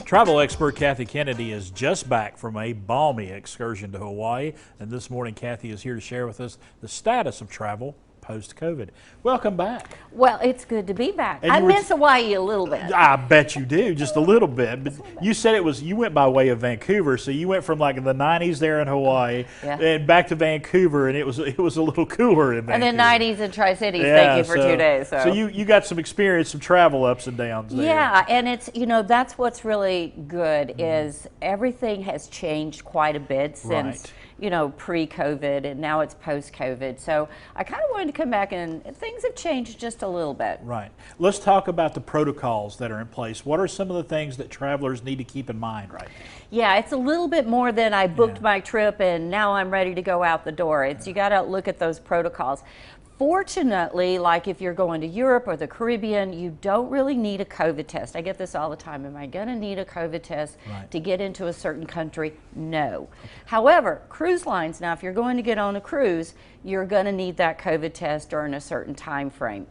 Travel expert Kathy Kennedy is just back from a balmy excursion to Hawaii, and this morning Kathy is here to share with us the status of travel post-COVID. Welcome back. Well, it's good to be back. And I miss Hawaii a little bit. I bet you do, just a little bit. But you said you went by way of Vancouver, so you went from like the 90s there in Hawaii and back to Vancouver, and it was a little cooler in Vancouver. And then 90s in Tri-Cities, thank you for 2 days. So you got some experience, some travel ups and downs there. Yeah, and it's, that's what's really good is everything has changed quite a bit since, pre-COVID, and now it's post-COVID. So I kind of wanted to come back, and things have changed just a little bit. Right. Let's talk about the protocols that are in place. What are some of the things that travelers need to keep in mind right now? Yeah, it's a little bit more than I booked my trip and now I'm ready to go out the door. You got to look at those protocols. Fortunately, like if you're going to Europe or the Caribbean, you don't really need a COVID test. I get this all the time. Am I going to need a COVID test to get into a certain country? No. Okay. However, cruise lines, now if you're going to get on a cruise, you're going to need that COVID test during a certain time frame.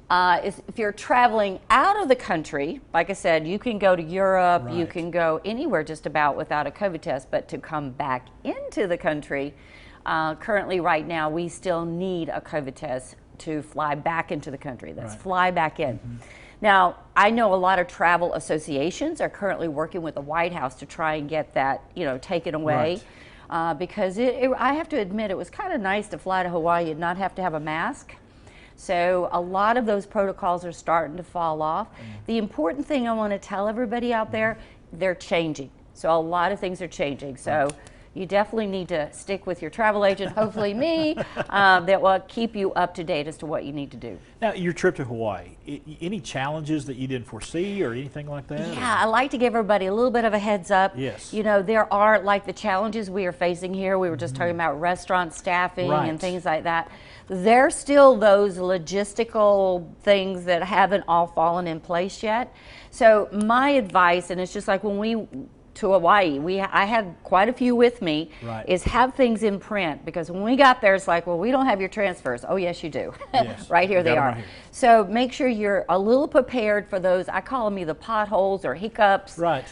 If you're traveling out of the country, like I said, you can go to Europe, you can go anywhere just about without a COVID test, but to come back into the country, currently right now we still need a COVID test to fly back into the country. That's fly back in. Now, I know a lot of travel associations are currently working with the White House to try and get that, taken away. Because I have to admit, it was kind of nice to fly to Hawaii and not have to have a mask. So a lot of those protocols are starting to fall off. The important thing I want to tell everybody out there, they're changing. So a lot of things are changing. So you definitely need to stick with your travel agent, hopefully me, that will keep you up to date as to what you need to do. Now, your trip to Hawaii, any challenges that you didn't foresee or anything like that? Yeah, I like to give everybody a little bit of a heads up. Yes. There are, like the challenges we are facing here, we were just talking about restaurant staffing and things like that. There's still those logistical things that haven't all fallen in place yet. So my advice, and it's just like when we to Hawaii, I had quite a few with me, is have things in print, because when we got there, it's like, well, we don't have your transfers. Oh, yes, you do. Yes. Right here they are. Right here. So make sure you're a little prepared for those. I call them either potholes or hiccups. Right.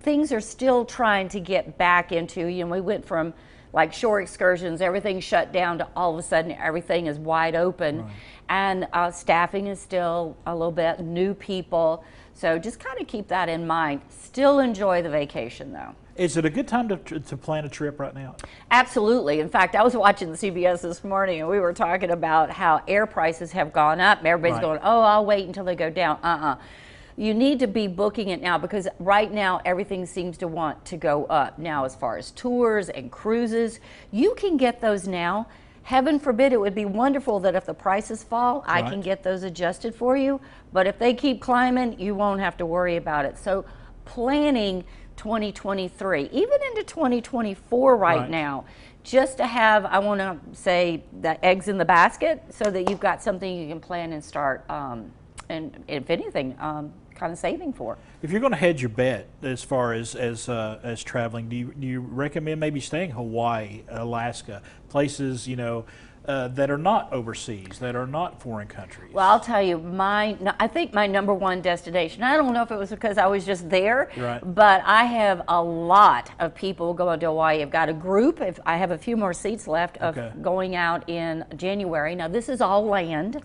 Things are still trying to get back into, we went from like shore excursions, everything shut down, to all of a sudden everything is wide open. And staffing is still a little bit new people. So just kind of keep that in mind. Still enjoy the vacation though. Is it a good time to plan a trip right now? Absolutely. In fact, I was watching the CBS this morning and we were talking about how air prices have gone up. Everybody's going, oh, I'll wait until they go down. You need to be booking it now, because right now everything seems to want to go up. Now, as far as tours and cruises, you can get those now. Heaven forbid, it would be wonderful that if the prices fall, I can get those adjusted for you. But if they keep climbing, you won't have to worry about it. So planning 2023, even into 2024 right now, just to have, I want to say, the eggs in the basket, so that you've got something you can plan and start, and if anything, kind of saving for. If you're going to hedge your bet as far as traveling, do you recommend maybe staying Hawaii, Alaska, places that are not overseas, that are not foreign countries? Well, I'll tell you, I think my #1 destination, I don't know if it was because I was just there, but I have a lot of people going to Hawaii. I've got a group, I have a few more seats left of going out in January. Now, this is all land.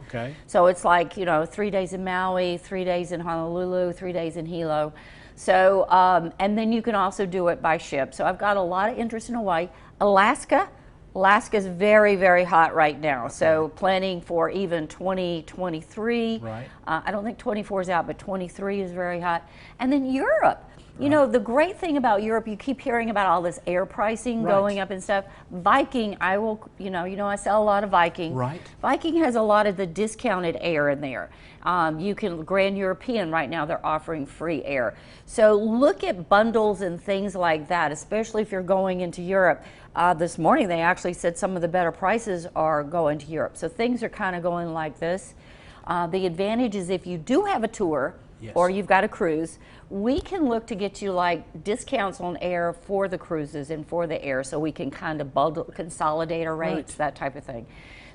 So it's like, 3 days in Maui, 3 days in Honolulu, 3 days in Hilo. So, and then you can also do it by ship. So I've got a lot of interest in Hawaii. Alaska is very, very hot right now. So planning for even 2023. I don't think 24 is out, but 23 is very hot. And then Europe. The great thing about Europe, you keep hearing about all this air pricing going up and stuff. Viking, I sell a lot of Viking. Viking has a lot of the discounted air in there. You can, Grand European right now, they're offering free air. So look at bundles and things like that, especially if you're going into Europe. This morning they actually said some of the better prices are going to Europe. So things are kind of going like this. The advantage is if you do have a tour, or you've got a cruise, we can look to get you like discounts on air for the cruises and for the air, so we can kind of bundle, consolidate our rates, that type of thing.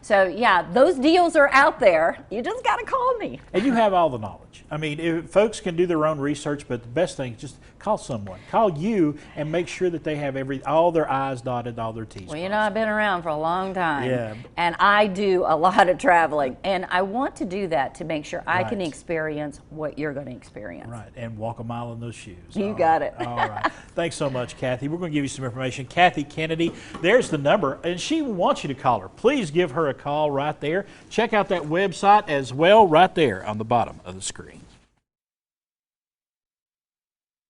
So yeah, those deals are out there. You just got to call me. And you have all the knowledge. I mean, folks can do their own research, but the best thing is just call someone. Call you and make sure that they have all their I's dotted, all their T's Well, you crossed. know, I've been around for a long time. Yeah. And I do a lot of traveling. And I want to do that to make sure I can Right. experience what you're going to experience. Right, and walk a mile in those shoes. You All got right. it. All right. Thanks so much, Kathy. We're going to give you some information. Kathy Kennedy, there's the number, and she wants you to call her. Please give her a call right there. Check out that website as well right there on the bottom of the screen.